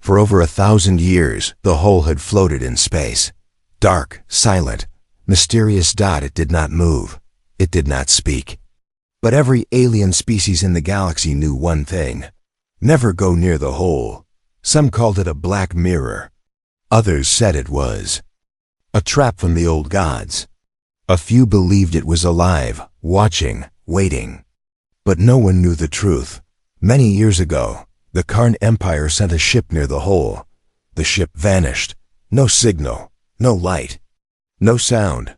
For over 1,000 years, the hole had floated in space. Dark, silent, mysterious. It did not move. It did not speak. But every alien species in the galaxy knew one thing: never go near the hole. Some called it a black mirror. Others said it was a trap from the old gods. A few believed it was alive, watching, waiting. But no one knew the truth. Many years ago, the Karn Empire sent a ship near the hole. The ship vanished. No signal, no light, no sound.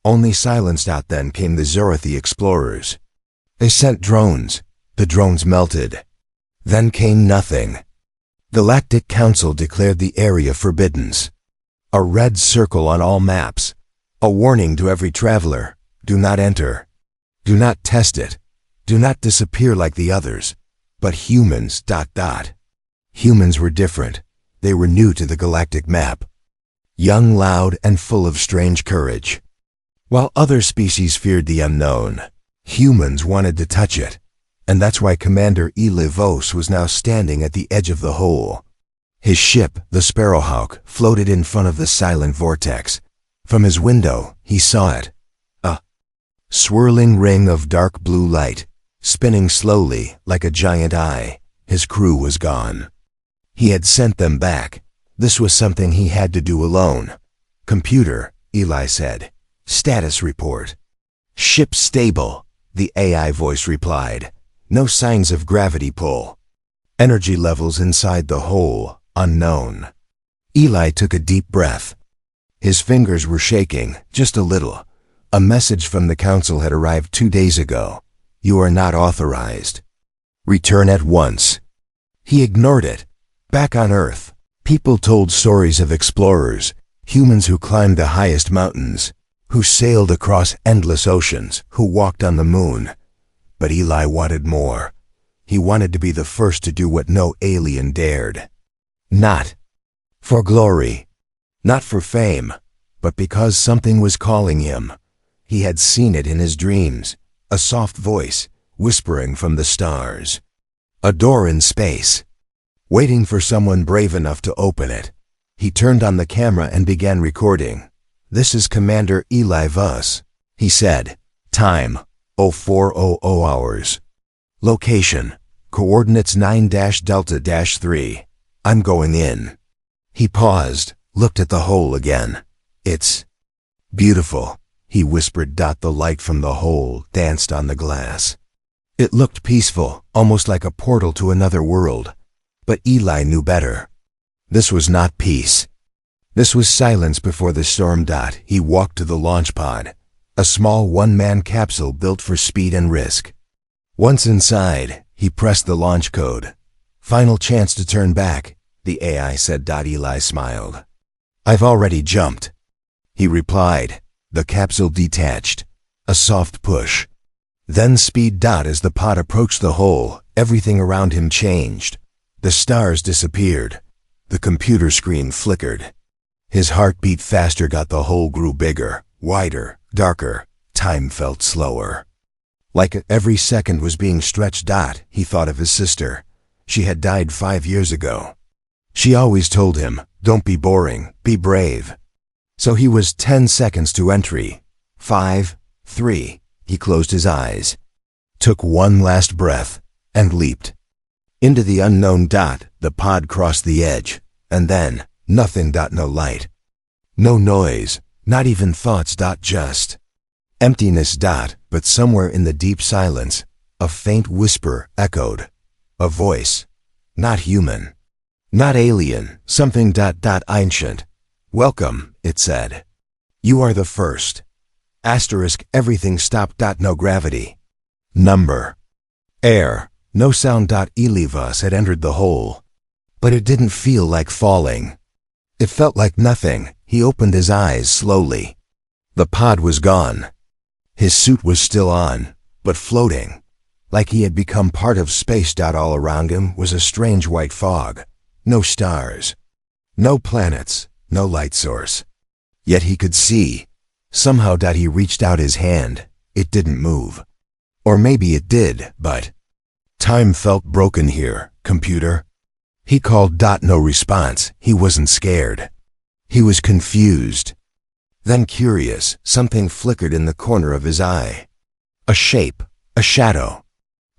Only silence. Then came the Zorathi explorers. They sent drones. The drones melted. Then came nothing. The Galactic Council declared the area forbidden. A red circle on all maps. A warning to every traveler: do not enter. Do not test it. Do not disappear like the others. But humans... Humans were different. They were new to the galactic map. Young, loud, and full of strange courage. While other species feared the unknown, humans wanted to touch it. And that's why Commander Eli Vos was now standing at the edge of the hole. His ship, the Sparrowhawk, floated in front of the silent vortex. From his window, he saw it. A swirling ring of dark blue light, spinning slowly like a giant eye. His crew was gone. He had sent them back. This was something he had to do alone. "Computer," Eli said. "Status report." "Ship stable," the AI voice replied. "No signs of gravity pull. Energy levels inside the hole, unknown." Eli took a deep breath. His fingers were shaking, just a little. A message from the council had arrived 2 days ago. "You are not authorized. Return at once." He ignored it. Back on Earth, people told stories of explorers, humans who climbed the highest mountains, who sailed across endless oceans, who walked on the moon. But Eli wanted more. He wanted to be the first to do what no alien dared. Not for glory, not for fame, but because something was calling him. He had seen it in his dreams, a soft voice whispering from the stars. A door in space, waiting for someone brave enough to open it. He turned on the camera and began recording. "This is Commander Eli Vos," he said. "Time, 0400 hours. Location, coordinates 9-Delta-3. I'm going in." He paused, looked at the hole again. "It's beautiful," he whispered. The light from the hole danced on the glass. It looked peaceful, almost like a portal to another world. But Eli knew better. This was not peace. This was silence before the storm. He walked to the launch pod, a small one-man capsule built for speed and risk. Once inside, he pressed the launch code. "Final chance to turn back," the AI said. Eli smiled. "I've already jumped," he replied. The capsule detached. A soft push. Then speed. As the pod approached the hole, everything around him changed. The stars disappeared. The computer screen flickered. His heart beat faster. The hole grew bigger, wider, darker. Time felt slower. Like every second was being stretched. He thought of his sister. She had died 5 years ago. She always told him, "Don't be boring, be brave." So he was 10 seconds to entry. 5, 3. He closed his eyes, took one last breath, and leaped into the unknown. The pod crossed the edge, and then nothing. No light, no noise, not even thoughts. Just emptiness. But somewhere in the deep silence, a faint whisper echoed. A voice, not human, not alien, something. Ancient. "Welcome," it said. "You are the first. Asterisk, everything stopped. No gravity. Number. Air. No sound. Eli Vos had entered the hole. But it didn't feel like falling. It felt like nothing. He opened his eyes slowly. The pod was gone. His suit was still on, but floating, like he had become part of space. All around him was a strange white fog. No stars. No planets. No light source. Yet he could see. Somehow. He reached out his hand. It didn't move. Or maybe it did, but time felt broken here, computer. He called. No response. He wasn't scared. He was confused. Then curious, something flickered in the corner of his eye. A shape, a shadow.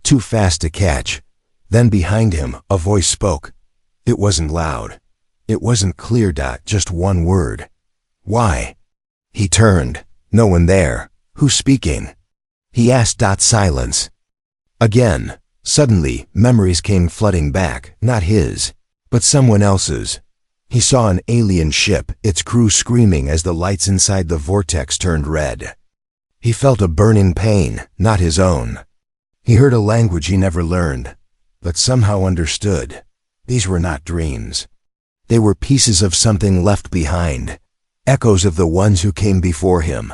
Too fast to catch. Then behind him, a voice spoke. It wasn't loud. It wasn't clear. Just one word. Why? He turned. No one there. Who's speaking? He asked. Silence. Again. Suddenly, memories came flooding back, not his, but someone else's. He saw an alien ship, its crew screaming as the lights inside the vortex turned red. He felt a burning pain, not his own. He heard a language he never learned, but somehow understood. These were not dreams. They were pieces of something left behind, echoes of the ones who came before him.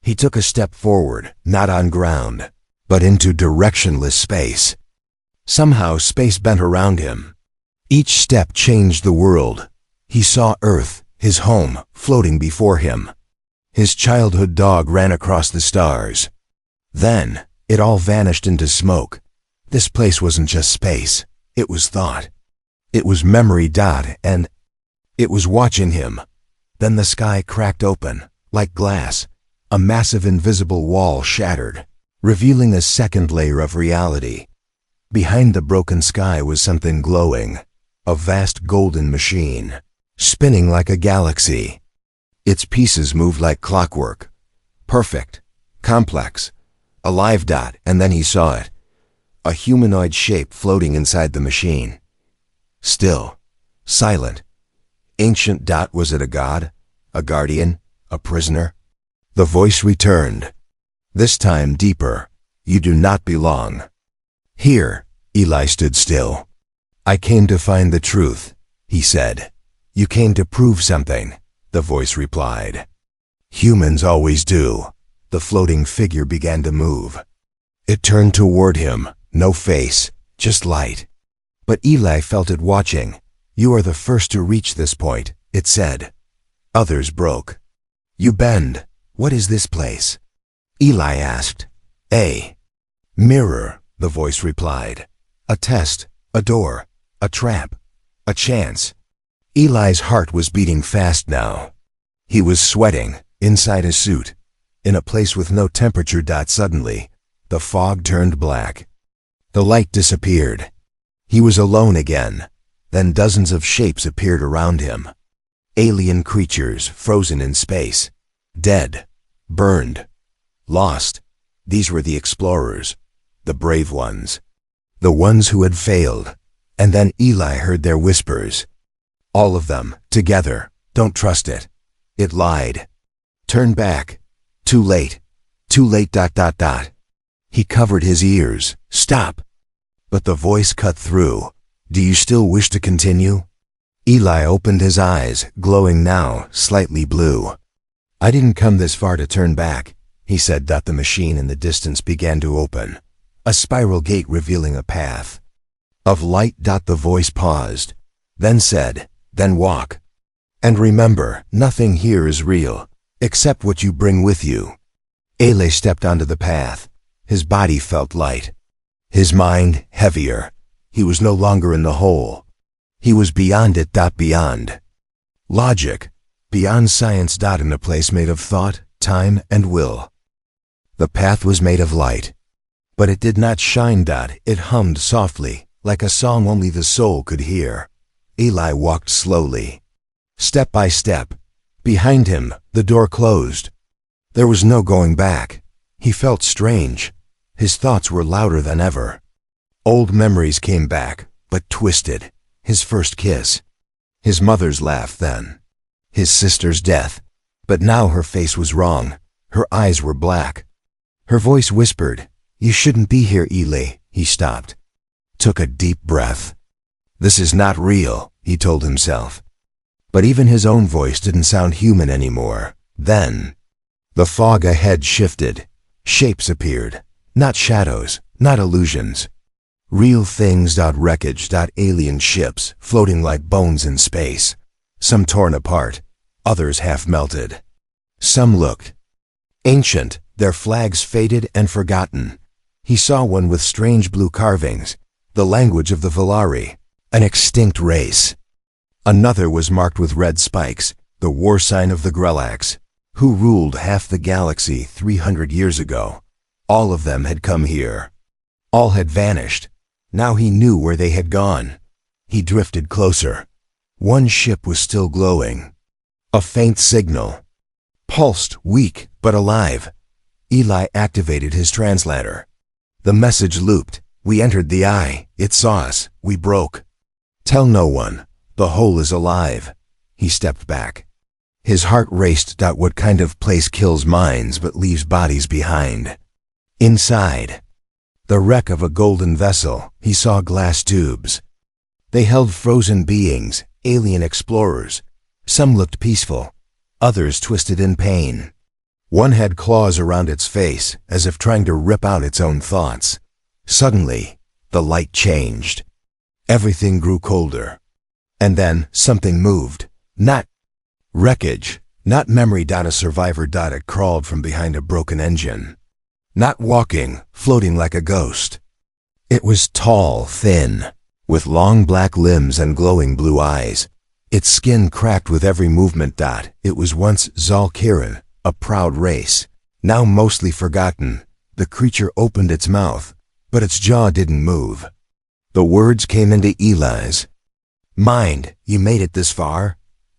He took a step forward, not on ground, but into directionless space. Somehow space bent around him. Each step changed the world. He saw Earth, his home, floating before him. His childhood dog ran across the stars. Then, it all vanished into smoke. This place wasn't just space. It was thought. It was memory. And it was watching him. Then the sky cracked open, like glass. A massive invisible wall shattered, revealing a second layer of reality. Behind the broken sky was something glowing, a vast golden machine, spinning like a galaxy. Its pieces moved like clockwork, perfect, complex, alive. And then he saw it, a humanoid shape floating inside the machine. Still, silent, ancient. Was it a god, a guardian, a prisoner? The voice returned, this time deeper. You do not belong here. Eli stood still. I came to find the truth, he said. You came to prove something, the voice replied. Humans always do. The floating figure began to move. It turned toward him, no face, just light. But Eli felt it watching. You are the first to reach this point, it said. Others broke. You bend. What is this place? Eli asked. A mirror, the voice replied. A test, a door, a trap, a chance. Eli's heart was beating fast now. He was sweating, inside his suit, in a place with no temperature. Suddenly, the fog turned black. The light disappeared. He was alone again. Then dozens of shapes appeared around him. Alien creatures frozen in space, dead, burned, lost. These were the explorers, the brave ones, the ones who had failed. And then Eli heard their whispers. All of them, together. Don't trust it. It lied. Turn back. Too late. Too late. He covered his ears. Stop. But the voice cut through. Do you still wish to continue? Eli opened his eyes, glowing now, slightly blue. I didn't come this far to turn back, he said. The machine in the distance began to open, a spiral gate revealing a path of light. The voice paused, then said, then walk. And remember, nothing here is real, except what you bring with you. Eli stepped onto the path. His body felt light, his mind heavier. He was no longer in the hole. He was beyond it. Beyond logic, beyond science. In a place made of thought, time, and will. The path was made of light, but it did not shine. It hummed softly, like a song only the soul could hear. Eli walked slowly, step by step. Behind him, the door closed. There was no going back. He felt strange. His thoughts were louder than ever. Old memories came back, but twisted. His first kiss, his mother's laugh then, his sister's death. But now her face was wrong. Her eyes were black. Her voice whispered, you shouldn't be here, Eli. He stopped, took a deep breath. This is not real, he told himself. But even his own voice didn't sound human anymore. Then, the fog ahead shifted. Shapes appeared, not shadows, not illusions. Real things. Wreckage. Alien ships, floating like bones in space. Some torn apart, others half melted. Some looked ancient, their flags faded and forgotten. He saw one with strange blue carvings, the language of the Valari. an extinct race. Another was marked with red spikes, the war sign of the Grelax, who ruled half the galaxy 300 years ago. All of them had come here. All had vanished. Now he knew where they had gone. He drifted closer. One ship was still glowing. A faint signal. Pulsed, weak, but alive. Eli activated his translator. The message looped. We entered the eye. It saw us. We broke. Tell no one. The hole is alive. He stepped back. His heart raced. What kind of place kills minds but leaves bodies behind? Inside. The wreck of a golden vessel, he saw glass tubes. They held frozen beings, alien explorers. Some looked peaceful, others twisted in pain. One had claws around its face, as if trying to rip out its own thoughts. Suddenly, the light changed. Everything grew colder. And then something moved. Not wreckage, not memory. A survivor. It crawled from behind a broken engine. Not walking, floating like a ghost. It was tall, thin, with long black limbs and glowing blue eyes. Its skin cracked with every movement. It was once Zalkirin, a proud race. Now mostly forgotten. The creature opened its mouth, but its jaw didn't move. The words came into Eli's. Mind, you made it this far?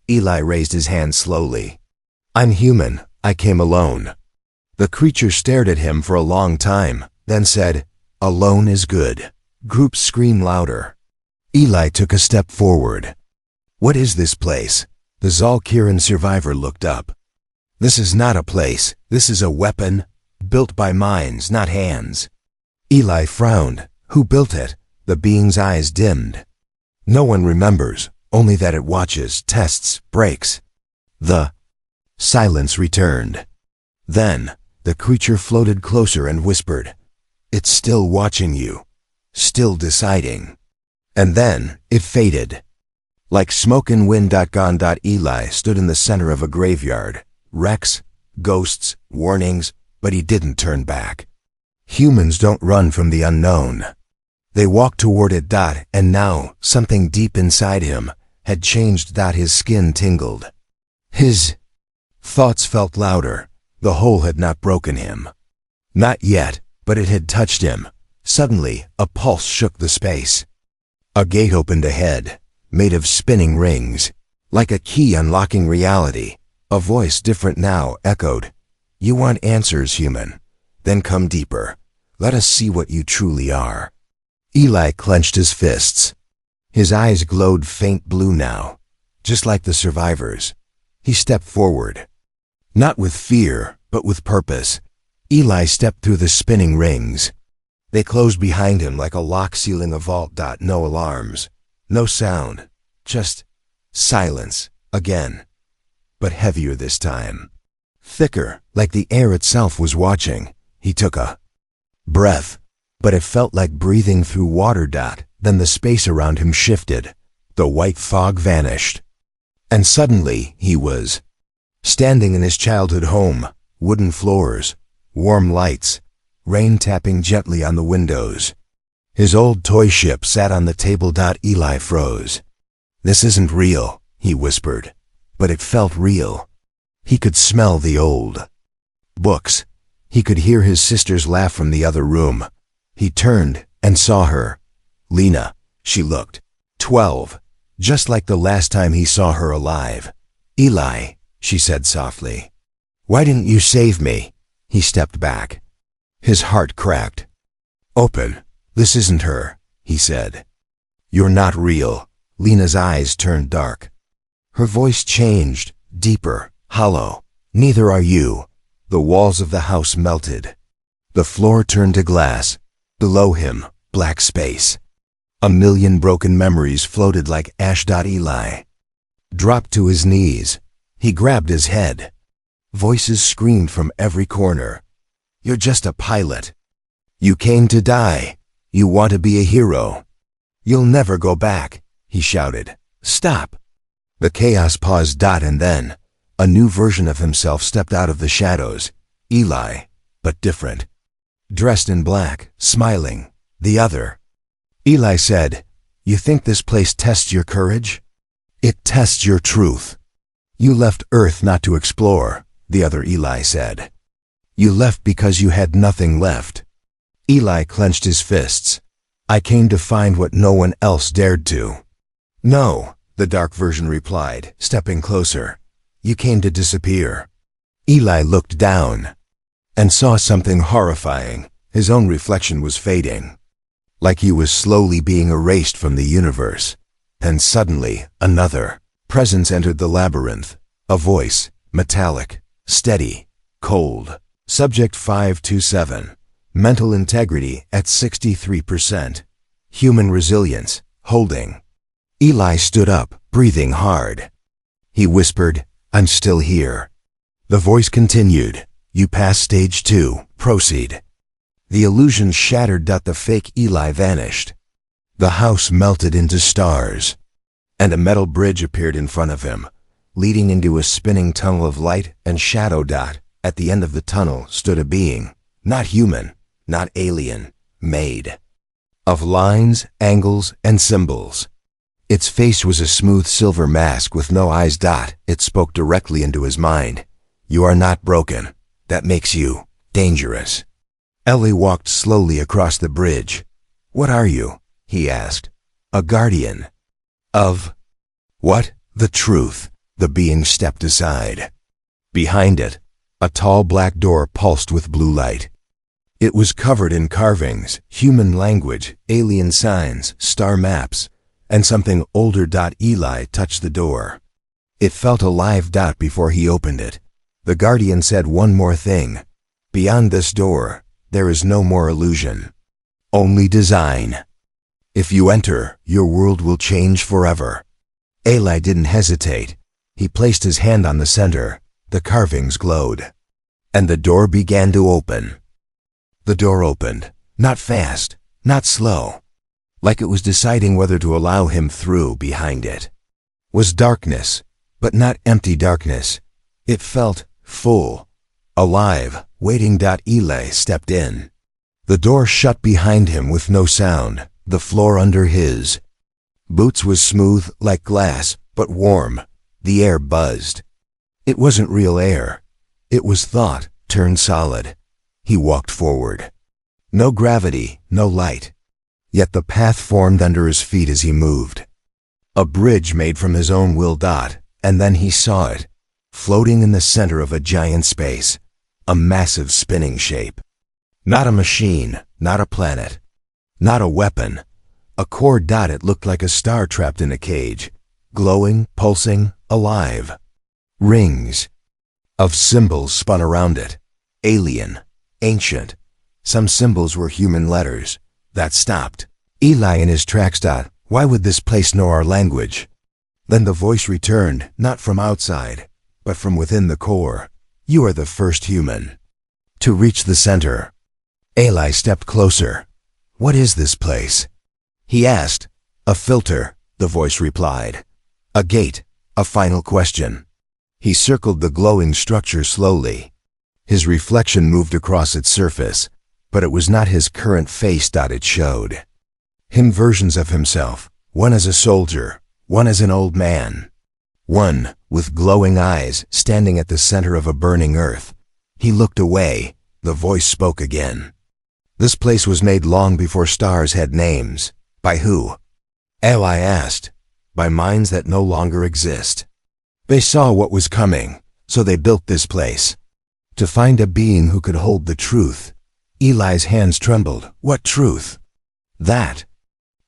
Eli raised his hand slowly. I'm human. I came alone. The creature stared at him for a long time, then said, Alone is good. Groups scream louder. Eli took a step forward. What is this place? The Zalkirin survivor looked up. This is not a place. This is a weapon, built by minds, not hands. Eli frowned. Who built it? The being's eyes dimmed. No one remembers, only that it watches, tests, breaks. The silence returned. Then, the creature floated closer and whispered, It's still watching you, still deciding. And then, it faded. Like smoke and wind. Gone. Eli stood in the center of a graveyard. Wrecks, ghosts, warnings, but he didn't turn back. Humans don't run from the unknown. They walked toward it. And now, something deep inside him had changed. His skin tingled. His thoughts felt louder. The hole had not broken him. Not yet, but it had touched him. Suddenly, a pulse shook the space. A gate opened ahead, made of spinning rings, like a key unlocking reality. A voice, different now, echoed, You want answers, human? Then come deeper. Let us see what you truly are. Eli clenched his fists. His eyes glowed faint blue now, just like the survivors. He stepped forward. Not with fear, but with purpose. Eli stepped through the spinning rings. They closed behind him like a lock sealing a vault. No alarms, no sound, just silence again, but heavier this time. Thicker, like the air itself was watching. He took a breath, but it felt like breathing through water. Then the space around him shifted. The white fog vanished. And suddenly he was standing in his childhood home, wooden floors, warm lights, rain tapping gently on the windows. His old toy ship sat on the table. Eli froze. This isn't real, he whispered, but it felt real. He could smell the old books. He could hear his sister's laugh from the other room. He turned and saw her. Lena, she looked. 12, just like the last time he saw her alive. Eli, she said softly. Why didn't you save me? He stepped back. His heart cracked. Open. This isn't her, he said. You're not real. Lena's eyes turned dark. Her voice changed, deeper, hollow. Neither are you. The walls of the house melted. The floor turned to glass. Below him, black space. A million broken memories floated like ash. Eli dropped to his knees. He grabbed his head. Voices screamed from every corner. You're just a pilot. You came to die. You want to be a hero. You'll never go back, he shouted. Stop. The chaos paused. And then, a new version of himself stepped out of the shadows. Eli, but different. Dressed in black, smiling. The other. Eli said, You think this place tests your courage? It tests your truth. You left Earth not to explore, the other Eli said. You left because you had nothing left. Eli clenched his fists. I came to find what no one else dared to. No, the dark version replied, stepping closer. You came to disappear. Eli looked down and saw something horrifying. His own reflection was fading, like he was slowly being erased from the universe. And suddenly, another presence entered the labyrinth. A voice, metallic, steady, cold. Subject 527. Mental integrity at 63%. Human resilience, holding. Eli stood up, breathing hard. He whispered, I'm still here. The voice continued, you passed stage 2, proceed. The illusion shattered. The fake Eli vanished. The house melted into stars, and a metal bridge appeared in front of him, leading into a spinning tunnel of light and shadow. At the end of the tunnel stood a being, not human, not alien, made of lines, angles, and symbols. Its face was a smooth silver mask with no eyes. It spoke directly into his mind. You are not broken. That makes you dangerous. Ellie walked slowly across the bridge. What are you? He asked. A guardian. Of what? The truth. The being stepped aside. Behind it, a tall black door pulsed with blue light. It was covered in carvings, human language, alien signs, star maps, and something older. Eli touched the door. It felt alive. Before he opened it, the guardian said one more thing. Beyond this door, there is no more illusion. Only design. If you enter, your world will change forever. Eli didn't hesitate. He placed his hand on the center. The carvings glowed, and the door began to open. The door opened, not fast, not slow, like it was deciding whether to allow him through. Behind it was darkness, but not empty darkness. It felt full, alive, waiting. Eli stepped in. The door shut behind him with no sound. The floor under his boots was smooth like glass, but warm. The air buzzed. It wasn't real air. It was thought turned solid. He walked forward. No gravity, no light. Yet the path formed under his feet as he moved. A bridge made from his own will. And then he saw it, floating in the center of a giant space. A massive spinning shape. Not a machine, not a planet, not a weapon. A core. It looked like a star trapped in a cage, glowing, pulsing, alive. Rings of symbols spun around it. Alien, ancient. Some symbols were human letters. That stopped Eli in his tracks. Why would this place know our language? Then the voice returned, not from outside, but from within the core. You are the first human to reach the center. Eli stepped closer. What is this place? He asked. A filter, the voice replied. A gate, a final question. He circled the glowing structure slowly. His reflection moved across its surface, but it was not his current face. It showed him versions of himself, one as a soldier, one as an old man, one with glowing eyes standing at the center of a burning earth. He looked away. The voice spoke again. This place was made long before stars had names. By who? Eli asked. By minds that no longer exist. They saw what was coming, so they built this place. To find a being who could hold the truth. Eli's hands trembled. What truth? That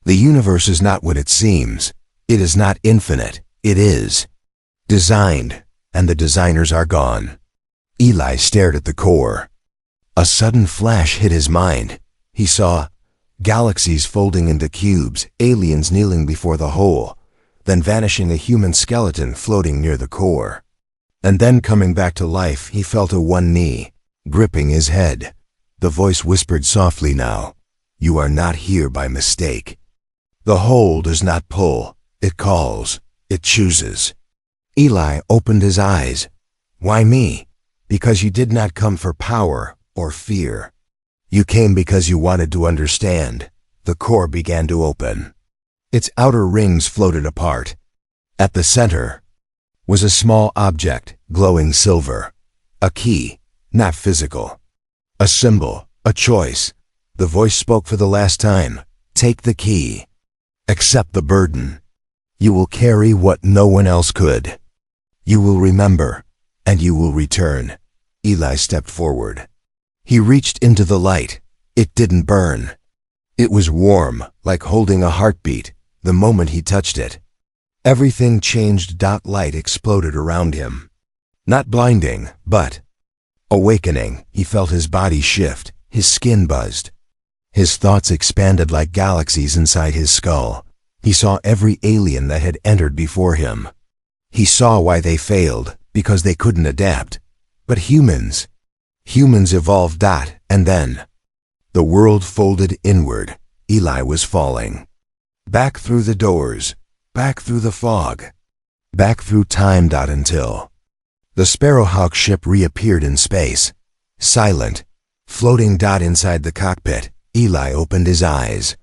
the universe is not what it seems. It is not infinite. It is designed, and the designers are gone. Eli stared at the core. A sudden flash hit his mind. He saw galaxies folding into cubes, aliens kneeling before the hole, then vanishing, a human skeleton floating near the core. And then coming back to life, he fell to one knee, gripping his head. The voice whispered softly now, you are not here by mistake. The hole does not pull, it calls, it chooses. Eli opened his eyes. Why me? Because you did not come for power or fear. You came because you wanted to understand. The core began to open. Its outer rings floated apart. At the center was a small object, glowing silver. A key, not physical. A symbol, a choice. The voice spoke for the last time. Take the key. Accept the burden. You will carry what no one else could. You will remember, and you will return. Eli stepped forward. He reached into the light. It didn't burn. It was warm, like holding a heartbeat, the moment he touched it. Everything changed. Light exploded around him. Not blinding, but awakening. He felt his body shift, his skin buzzed. His thoughts expanded like galaxies inside his skull. He saw every alien that had entered before him. He saw why they failed, because they couldn't adapt. But humans evolved. And then the world folded inward. Eli was falling. Back through the doors, back through the fog, back through time. Until the Sparrowhawk ship reappeared in space, silent, floating. Inside the cockpit, Eli opened his eyes.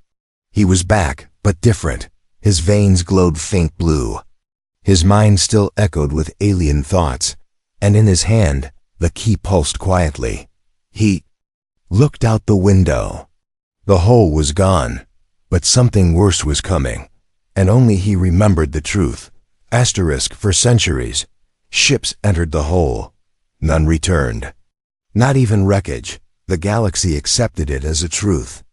He was back, but different. His veins glowed faint blue. His mind still echoed with alien thoughts, and in his hand, the key pulsed quietly. He looked out the window. The hole was gone, but something worse was coming, and only he remembered the truth. For centuries, ships entered the hole. None returned. Not even wreckage. The galaxy accepted it as a truth.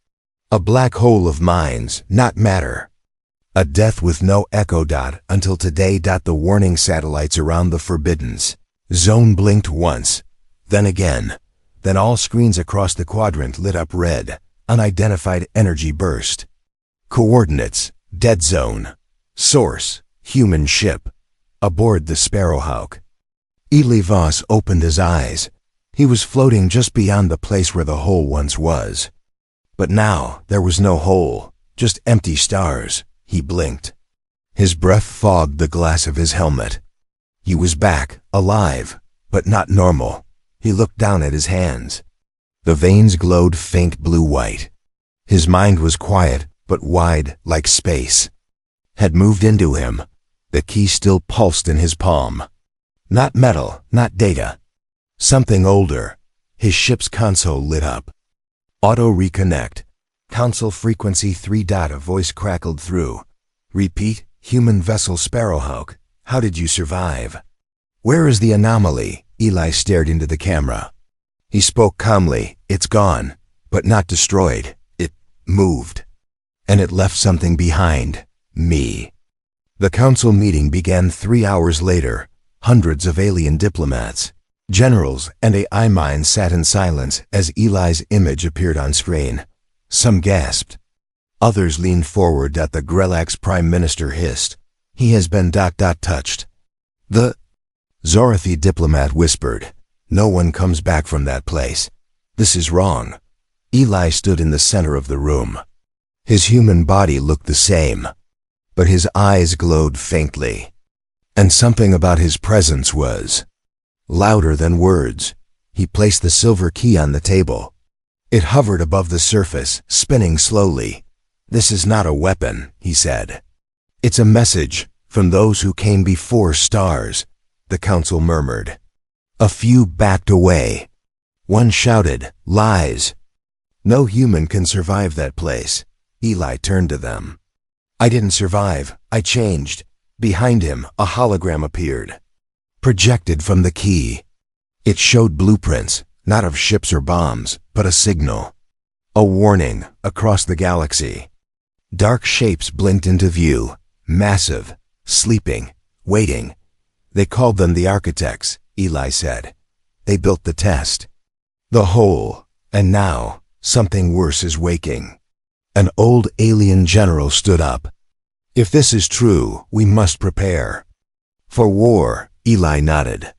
A black hole of minds, not matter. A death with no echo. Until today. The warning satellites around the forbidden zone blinked once, then again. Then all screens across the quadrant lit up red. Unidentified energy burst. Coordinates, dead zone. Source, human ship. Aboard the Sparrowhawk. Eli Voss opened his eyes. He was floating just beyond the place where the hole once was. But now there was no hole, just empty stars. He blinked. His breath fogged the glass of his helmet. He was back, alive, but not normal. He looked down at his hands. The veins glowed faint blue-white. His mind was quiet, but wide, like space. Had moved into him. The key still pulsed in his palm. Not metal, not data. Something older. His ship's console lit up. Auto reconnect. Console frequency 3. A voice crackled through. Repeat, human vessel Sparrowhawk. How did you survive? Where is the anomaly? Eli stared into the camera. He spoke calmly. It's gone, but not destroyed. It moved. And it left something behind. Me. The council meeting began 3 hours later. Hundreds of alien diplomats, generals, and AI minds sat in silence as Eli's image appeared on screen. Some gasped. Others leaned forward. The Grelax Prime Minister hissed. He has been ... touched. The Zorathy diplomat whispered. No one comes back from that place. This is wrong. Eli stood in the center of the room. His human body looked the same, but his eyes glowed faintly. And something about his presence was louder than words. He placed the silver key on the table. It hovered above the surface, spinning slowly. This is not a weapon, he said. It's a message from those who came before stars, the council murmured. A few backed away. One shouted, lies. No human can survive that place. Eli turned to them. I didn't survive, I changed. Behind him, a hologram appeared, projected from the key. It showed blueprints, not of ships or bombs, but a signal. A warning across the galaxy. Dark shapes blinked into view, massive, sleeping, waiting. They called them the architects, Eli said. They built the test. The whole, and now, something worse is waking. An old alien general stood up. If this is true, we must prepare. For war, Eli nodded.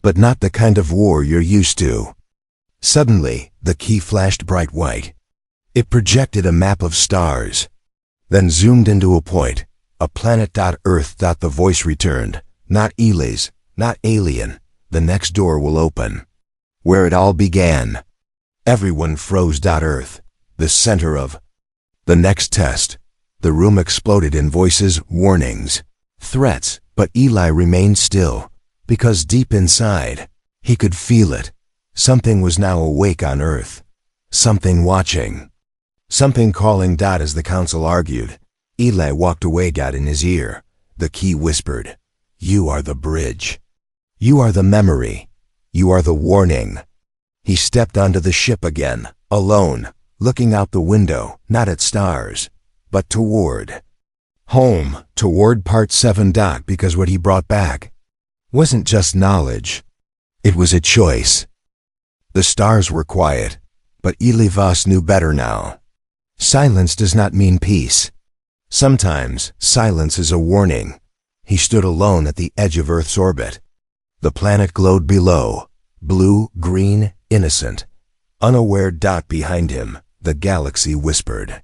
But not the kind of war you're used to. Suddenly, the key flashed bright white. It projected a map of stars, then zoomed into a point, a planet. Earth. The voice returned. Not Eli's, not alien. The next door will open. Where it all began. Everyone froze. Earth, the center of the next test. The room exploded in voices, warnings, threats, but Eli remained still, because deep inside, he could feel it. Something was now awake on Earth. Something watching. Something calling. As the council argued, Eli walked away. In his ear, the key whispered, "You are the bridge. You are the memory. You are the warning." He stepped onto the ship again, alone, looking out the window, not at stars, but toward home, toward Part 7. Because what he brought back wasn't just knowledge. It was a choice. The stars were quiet, but Eli Voss knew better now. Silence does not mean peace. Sometimes silence is a warning. He stood alone at the edge of Earth's orbit. The planet glowed below, blue, green, innocent, unaware. Behind him, the galaxy whispered.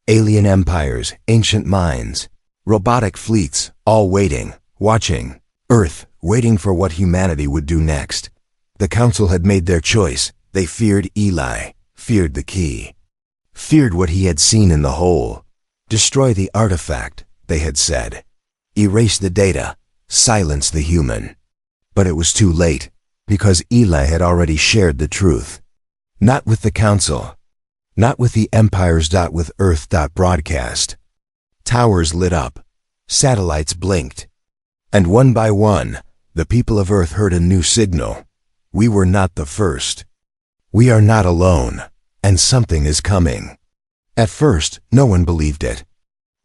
Alien empires, ancient minds, robotic fleets, all waiting, watching. Earth, waiting for what humanity would do next. The council had made their choice. They feared Eli, feared the key, feared what he had seen in the hole. Destroy the artifact, they had said. Erase the data, silence the human. But it was too late, because Eli had already shared the truth. Not with the council, not with the empires. With Earth. Broadcast. Towers lit up, satellites blinked, and one by one, the people of Earth heard a new signal. We were not the first. We are not alone, and something is coming. At first, no one believed it.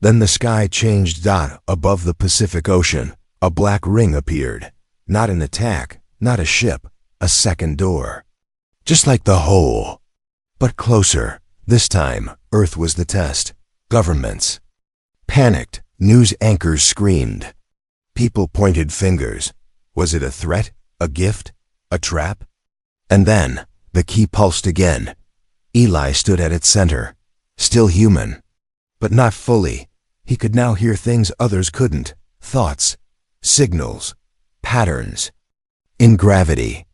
Then the sky changed. Above the Pacific Ocean, a black ring appeared. Not an attack, not a ship, a second door. Just like the hole, but closer. This time, Earth was the test. Governments panicked. News anchors screamed. People pointed fingers. Was it a threat? A gift? A trap? And then, the key pulsed again. Eli stood at its center. Still human, but not fully. He could now hear things others couldn't. Thoughts, signals, patterns. In gravity.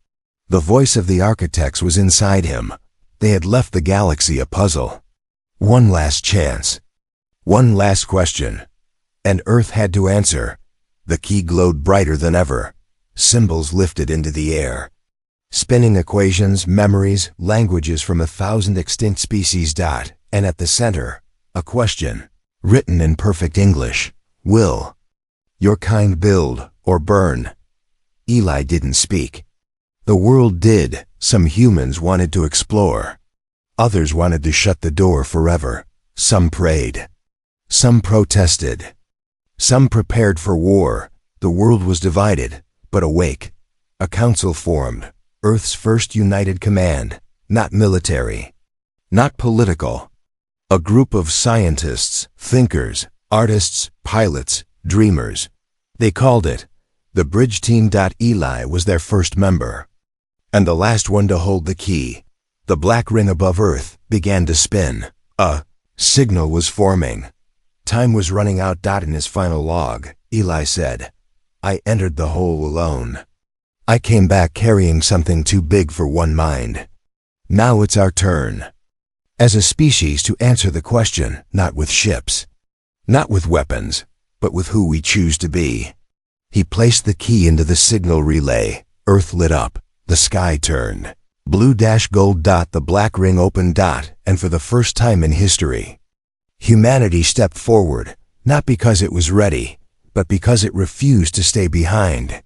The voice of the architects was inside him. They had left the galaxy a puzzle. One last chance. One last question. And Earth had to answer. The key glowed brighter than ever. Symbols lifted into the air. Spinning equations, memories, languages from 1,000 extinct species. And at the center, a question, written in perfect English. Will your kind build or burn? Eli didn't speak. The world did. Some humans wanted to explore. Others wanted to shut the door forever. Some prayed. Some protested. Some prepared for war. The world was divided, but awake. A council formed. Earth's first united command. Not military. Not political. A group of scientists, thinkers, artists, pilots, dreamers. They called it the Bridge Team. Eli was their first member. And the last one to hold the key. The black ring above Earth began to spin. A signal was forming. Time was running out. In his final log, Eli said, "I entered the hole alone. I came back carrying something too big for one mind. Now it's our turn. As a species to answer the question, not with ships, not with weapons, but with who we choose to be." He placed the key into the signal relay. Earth lit up. The sky turned blue-gold. The black ring opened. And for the first time in history, humanity stepped forward, not because it was ready, but because it refused to stay behind.